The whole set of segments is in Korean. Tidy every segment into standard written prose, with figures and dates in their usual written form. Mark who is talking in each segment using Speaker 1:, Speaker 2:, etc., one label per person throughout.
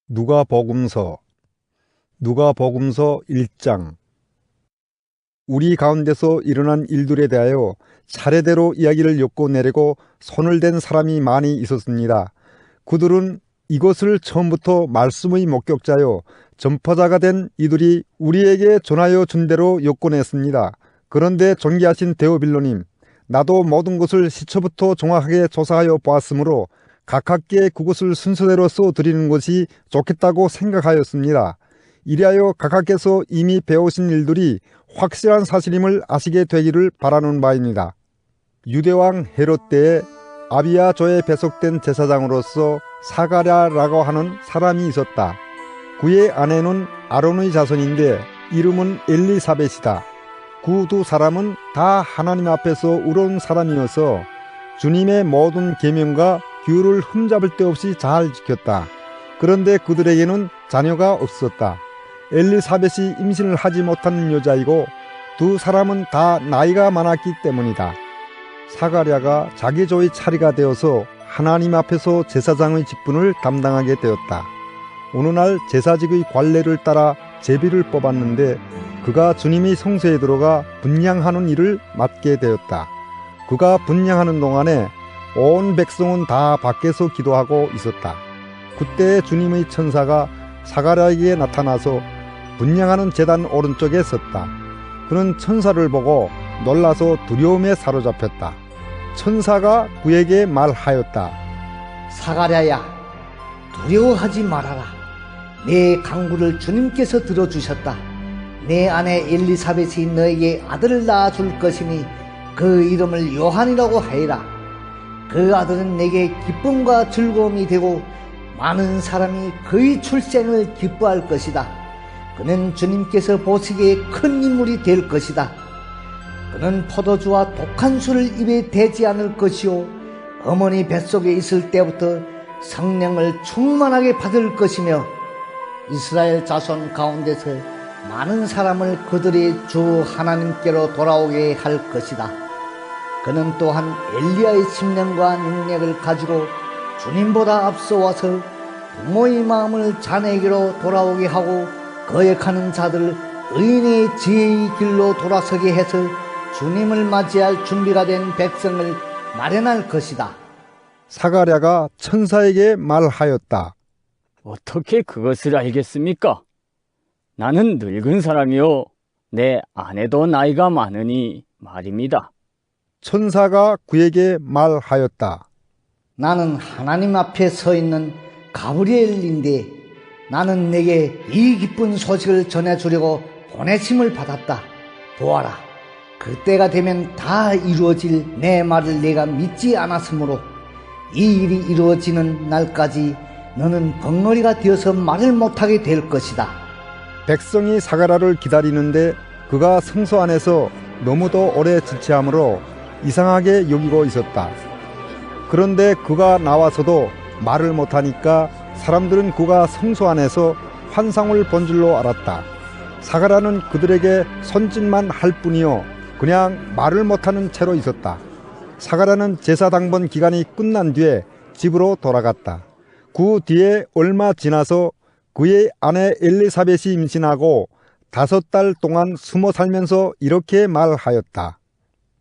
Speaker 1: 누가복음서 1장. 우리 가운데서 일어난 일들에 대하여 차례대로 이야기를 엮고 내리고 손을 댄 사람이 많이 있었습니다. 그들은 이것을 처음부터 말씀의 목격자요 전파자가 된 이들이 우리에게 전하여 준 대로 엮어냈습니다. 그런데 존귀하신 데오빌로님, 나도 모든 것을 시초부터 정확하게 조사하여 보았으므로 각각께 그것을 순서대로 써드리는 것이 좋겠다고 생각하였습니다. 이리하여 각각께서 이미 배우신 일들이 확실한 사실임을 아시게 되기를 바라는 바입니다. 유대왕 헤롯 때에 아비야조에 배속된 제사장으로서 사가랴라고 하는 사람이 있었다. 그의 아내는 아론의 자손인데 이름은 엘리사벳이다. 그 두 사람은 다 하나님 앞에서 의로운 사람이어서 주님의 모든 계명과 규율을 흠잡을 데 없이 잘 지켰다. 그런데 그들에게는 자녀가 없었다. 엘리사벳이 임신을 하지 못한 여자이고 두 사람은 다 나이가 많았기 때문이다. 사가랴가 자기 조의 차례가 되어서 하나님 앞에서 제사장의 직분을 담당하게 되었다. 어느 날 제사직의 관례를 따라 제비를 뽑았는데 그가 주님의 성소에 들어가 분향하는 일을 맡게 되었다. 그가 분향하는 동안에 온 백성은 다 밖에서 기도하고 있었다. 그때 주님의 천사가 사가랴에게 나타나서 분향하는 제단 오른쪽에 섰다. 그는 천사를 보고 놀라서 두려움에 사로잡혔다. 천사가 그에게 말하였다.
Speaker 2: 사가랴야, 두려워하지 말아라. 내 간구를 주님께서 들어주셨다. 내 아내 엘리사벳이 너에게 아들을 낳아줄 것이니 그 이름을 요한이라고 하여라. 그 아들은 내게 기쁨과 즐거움이 되고 많은 사람이 그의 출생을 기뻐할 것이다. 그는 주님께서 보시기에 큰 인물이 될 것이다. 그는 포도주와 독한 술을 입에 대지 않을 것이요 어머니 뱃속에 있을 때부터 성령을 충만하게 받을 것이며 이스라엘 자손 가운데서 많은 사람을 그들의 주 하나님께로 돌아오게 할 것이다. 그는 또한 엘리야의 심령과 능력을 가지고 주님보다 앞서와서 부모의 마음을 자녀에게로 돌아오게 하고 거역하는 자들을 의인의 지혜의 길로 돌아서게 해서 주님을 맞이할 준비가 된 백성을 마련할 것이다.
Speaker 1: 사가랴가 천사에게 말하였다.
Speaker 3: 어떻게 그것을 알겠습니까? 나는 늙은 사람이요 내 아내도 나이가 많으니 말입니다.
Speaker 1: 천사가 그에게 말하였다.
Speaker 2: 나는 하나님 앞에 서 있는 가브리엘인데 나는 내게 이 기쁜 소식을 전해주려고 보내심을 받았다. 보아라, 그때가 되면 다 이루어질 내 말을 내가 믿지 않았으므로 이 일이 이루어지는 날까지 너는 벙어리가 되어서 말을 못하게 될 것이다.
Speaker 1: 백성이 사가랴를 기다리는데 그가 성소 안에서 너무도 오래 지체하므로 이상하게 여기고 있었다. 그런데 그가 나와서도 말을 못하니까 사람들은 그가 성소 안에서 환상을 본 줄로 알았다. 사가랴는 그들에게 손짓만 할 뿐이요 그냥 말을 못하는 채로 있었다. 사가랴는 제사 당번 기간이 끝난 뒤에 집으로 돌아갔다. 그 뒤에 얼마 지나서 그의 아내 엘리사벳이 임신하고 5달 동안 숨어 살면서 이렇게 말하였다.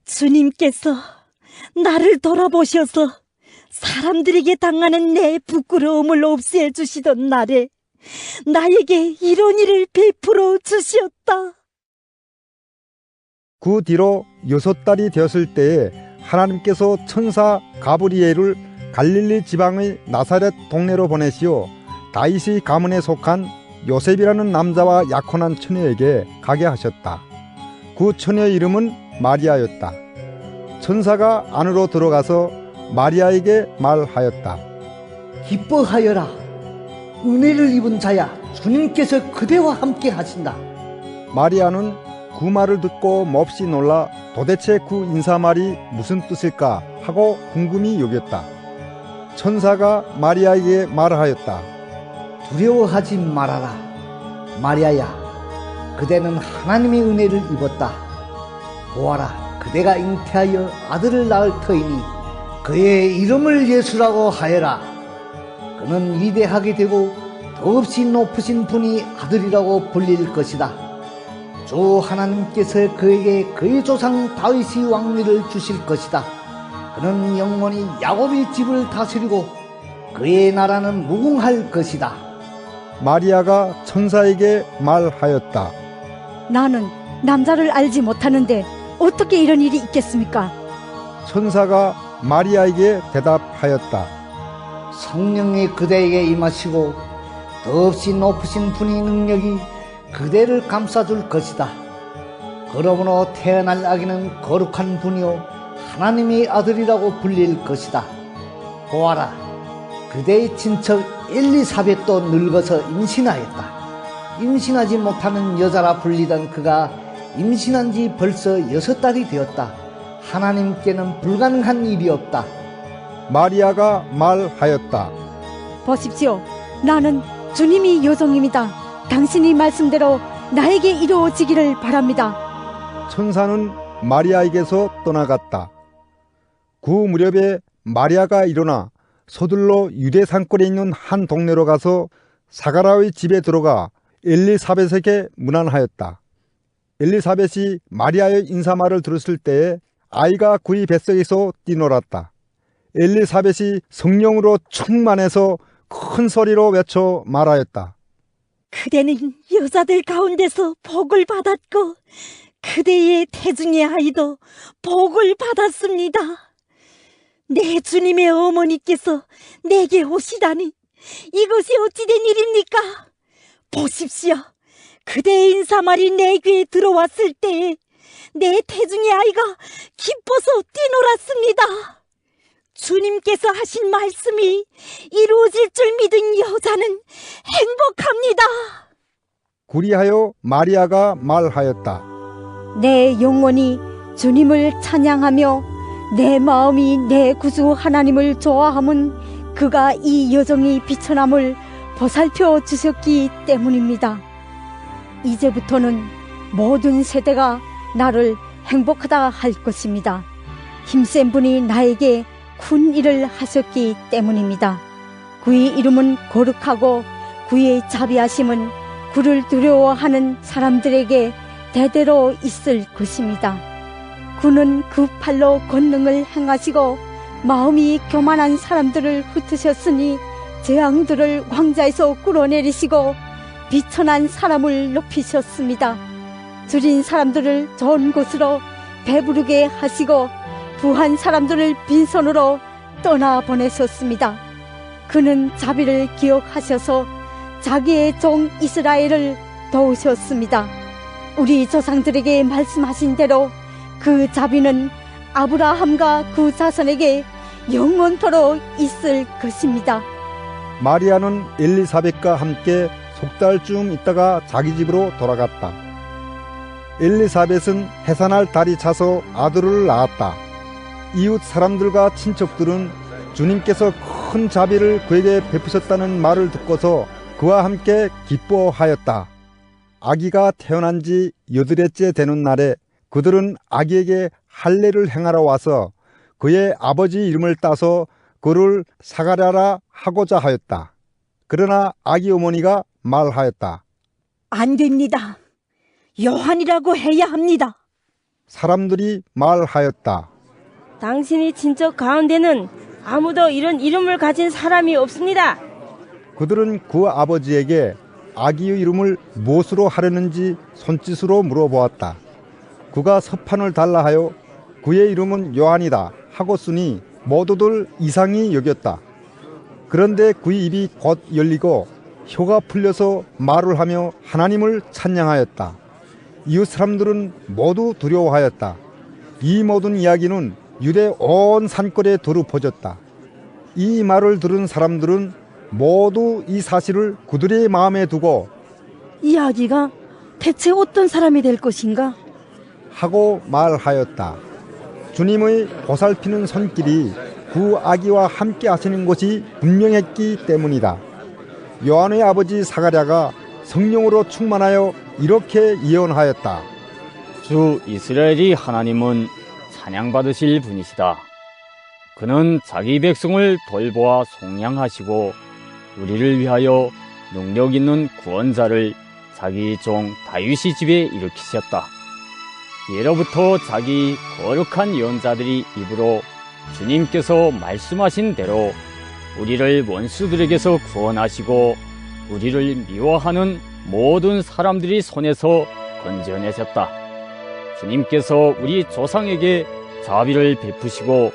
Speaker 4: 주님께서 나를 돌아보셔서 사람들에게 당하는 내 부끄러움을 없애 주시던 날에 나에게 이런 일을 베풀어 주셨다.
Speaker 1: 그 뒤로 6달이 되었을 때에 하나님께서 천사 가브리엘을 갈릴리 지방의 나사렛 동네로 보내시어 다윗의 가문에 속한 요셉이라는 남자와 약혼한 처녀에게 가게 하셨다. 그 처녀의 이름은 마리아였다. 천사가 안으로 들어가서 마리아에게 말하였다.
Speaker 2: 기뻐하여라. 은혜를 입은 자야, 주님께서 그대와 함께 하신다.
Speaker 1: 마리아는 그 말을 듣고 몹시 놀라 도대체 그 인사말이 무슨 뜻일까 하고 궁금히 여겼다. 천사가 마리아에게 말하였다.
Speaker 2: 두려워하지 말아라. 마리아야, 그대는 하나님의 은혜를 입었다. 보아라, 그대가 잉태하여 아들을 낳을 터이니 그의 이름을 예수라고 하여라. 그는 위대하게 되고 더없이 높으신 분이 아들이라고 불릴 것이다. 주 하나님께서 그에게 그의 조상 다윗의 왕위를 주실 것이다. 그는 영원히 야곱의 집을 다스리고 그의 나라는 무궁할 것이다.
Speaker 1: 마리아가 천사에게 말하였다.
Speaker 4: 나는 남자를 알지 못하는데 어떻게 이런 일이 있겠습니까?
Speaker 1: 천사가 마리아에게 대답하였다.
Speaker 2: 성령이 그대에게 임하시고 더없이 높으신 분의 능력이 그대를 감싸줄 것이다. 그러므로 태어날 아기는 거룩한 분이요 하나님의 아들이라고 불릴 것이다. 보아라, 그대의 친척 엘리사벳도 늙어서 임신하였다. 임신하지 못하는 여자라 불리던 그가 임신한 지 벌써 6달이 되었다. 하나님께는 불가능한 일이 없다.
Speaker 1: 마리아가 말하였다.
Speaker 4: 보십시오. 나는 주님이 여종입니다. 당신이 말씀대로 나에게 이루어지기를 바랍니다.
Speaker 1: 천사는 마리아에게서 떠나갔다. 그 무렵에 마리아가 일어나 서둘러 유대 산골에 있는 한 동네로 가서 사가랴의 집에 들어가 엘리사벳에게 문안하였다. 엘리사벳이 마리아의 인사말을 들었을 때에 아이가 그의 뱃속에서 뛰놀았다. 엘리사벳이 성령으로 충만해서 큰 소리로 외쳐 말하였다.
Speaker 4: 그대는 여자들 가운데서 복을 받았고 그대의 태중의 아이도 복을 받았습니다. 내 주님의 어머니께서 내게 오시다니 이것이 어찌된 일입니까? 보십시오. 그대의 인사말이 내 귀에 들어왔을 때에 내 태중의 아이가 기뻐서 뛰놀았습니다. 주님께서 하신 말씀이 이루어질 줄 믿은 여자는 행복합니다.
Speaker 1: 그리하여 마리아가 말하였다.
Speaker 4: 내 영혼이 주님을 찬양하며 내 마음이 내 구주 하나님을 좋아함은 그가 이 여정이 비천함을 보살펴 주셨기 때문입니다. 이제부터는 모든 세대가 나를 행복하다 할 것입니다. 힘센 분이 나에게 큰 일을 하셨기 때문입니다. 그의 이름은 거룩하고 그의 자비하심은 그를 두려워하는 사람들에게 대대로 있을 것입니다. 그는 그 팔로 권능을 행하시고 마음이 교만한 사람들을 흩으셨으니 재앙들을 광자에서 끌어내리시고 비천한 사람을 높이셨습니다. 줄인 사람들을 좋은 곳으로 배부르게 하시고 부한 사람들을 빈손으로 떠나보내셨습니다. 그는 자비를 기억하셔서 자기의 종 이스라엘을 도우셨습니다. 우리 조상들에게 말씀하신 대로 그 자비는 아브라함과 그 자손에게 영원토록 있을 것입니다.
Speaker 1: 마리아는 엘리사벳과 함께 석 달쯤 있다가 자기 집으로 돌아갔다. 엘리사벳은 해산할 달이 차서 아들을 낳았다. 이웃 사람들과 친척들은 주님께서 큰 자비를 그에게 베푸셨다는 말을 듣고서 그와 함께 기뻐하였다. 아기가 태어난 지 8일째 되는 날에 그들은 아기에게 할례를 행하러 와서 그의 아버지 이름을 따서 그를 사가랴라 하고자 하였다. 그러나 아기 어머니가 말하였다.
Speaker 4: 안 됩니다. 요한이라고 해야 합니다.
Speaker 1: 사람들이 말하였다.
Speaker 5: 당신의 친척 가운데는 아무도 이런 이름을 가진 사람이 없습니다.
Speaker 1: 그들은 그 아버지에게 아기의 이름을 무엇으로 하려는지 손짓으로 물어보았다. 그가 서판을 달라 하여 그의 이름은 요한이다 하고 쓰니 모두들 이상히 여겼다. 그런데 그의 입이 곧 열리고 혀가 풀려서 말을 하며 하나님을 찬양하였다. 이웃 사람들은 모두 두려워하였다. 이 모든 이야기는 유대 온 산골에 두루 퍼졌다. 이 말을 들은 사람들은 모두 이 사실을 그들의 마음에 두고
Speaker 4: 이 아기가 대체 어떤 사람이 될 것인가?
Speaker 1: 하고 말하였다. 주님의 보살피는 손길이 그 아기와 함께 하시는 것이 분명했기 때문이다. 요한의 아버지 사가랴가 성령으로 충만하여 이렇게 예언하였다.
Speaker 3: 주 이스라엘이 하나님은 찬양받으실 분이시다. 그는 자기 백성을 돌보아 속량하시고 우리를 위하여 능력 있는 구원자를 자기 종 다윗의 집에 일으키셨다. 예로부터 자기 거룩한 예언자들이 입으로 주님께서 말씀하신 대로 우리를 원수들에게서 구원하시고 우리를 미워하는 모든 사람들이 손에서 건져내셨다. 주님께서 우리 조상에게 자비를 베푸시고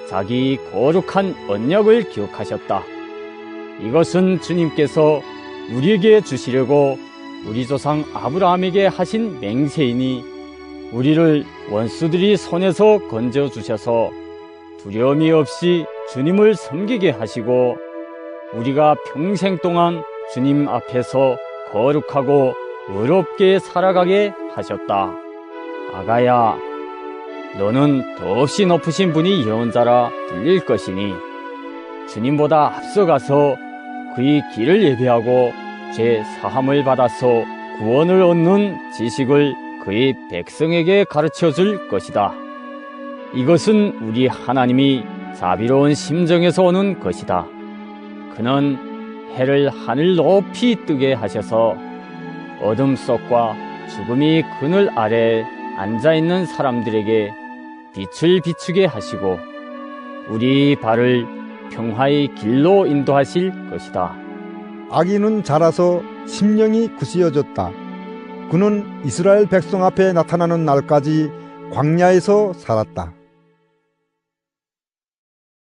Speaker 3: 자기 거룩한 언약을 기억하셨다. 이것은 주님께서 우리에게 주시려고 우리 조상 아브라함에게 하신 맹세이니 우리를 원수들이 손에서 건져주셔서 두려움이 없이 주님을 섬기게 하시고 우리가 평생 동안 주님 앞에서 거룩하고 의롭게 살아가게 하셨다. 아가야, 너는 더없이 높으신 분이 예언자라 들릴 것이니 주님보다 앞서가서 그의 길을 예배하고 죄 사함을 받아서 구원을 얻는 지식을 그의 백성에게 가르쳐 줄 것이다. 이것은 우리 하나님이 자비로운 심정에서 오는 것이다. 그는 해를 하늘 높이 뜨게 하셔서 어둠 속과 죽음이 그늘 아래 앉아있는 사람들에게 빛을 비추게 하시고 우리 발을 평화의 길로 인도하실 것이다.
Speaker 1: 아기는 자라서 심령이 굳이어졌다. 그는 이스라엘 백성 앞에 나타나는 날까지 광야에서 살았다.